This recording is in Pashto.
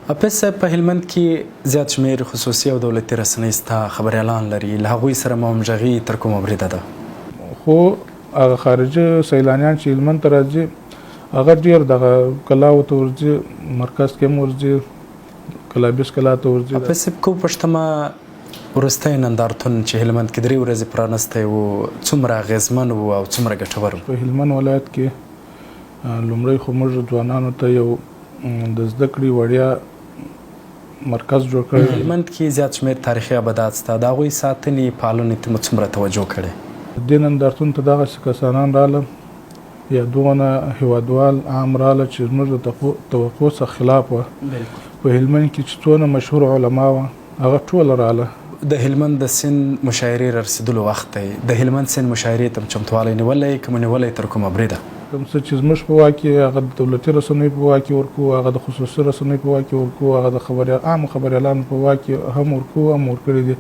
حافظ صاحب په هلمند کې زیات شمېر خصوصي او دولتي رسنۍ ستا خبریالان لري، له هغوی سره مو همغږي تر کومه بریده ده؟ خو هغه خارجي سیلانیان چې هلمند ته راځي هغه ډېر دغه کلاو ته ورځي، مرکز کې هم ورځي، کلابیس کلا ته ورځي. حافظ صاحب که وپوښتمه وروستی نندارتون چې هلمند کې 3 ورځې پرانستی و څومره اغېزمن و او څومره ګټور و؟ په هلمند ولایت کې لومړی خو موږ ځوانانو ته یو د زده کړې وړیا مرکز جوړ کړی. هلمند کې زیات شمېر تاریخي ابدات سته، د هغوی ساتنې پالنې ته مو څومره توجه کړې؟ دې نندارتون ته دغسې کسانان راله یا دغونه هیوادوال عام راله چې زموږ د توقع څخه خلاف وه. په هلمند کې چې څونه مشهور علما وه هغه ټوله راله. د هلمند د سیند مشاعرې رارسېدلو وخت دی، د هلمند سیند مشاعرې ته چمتوالی نیولی که مو نیولی تر کومه بریده؟ کوم څه چې زموږ په واک کې هغه د دولتي رسنیو په واک کې ورکوو، هغه د خصوصي رسنیو په واک کې ورکوو، هغه د عامو خبریالانو په واک کې هم ورکوو، هم ورکړي دي.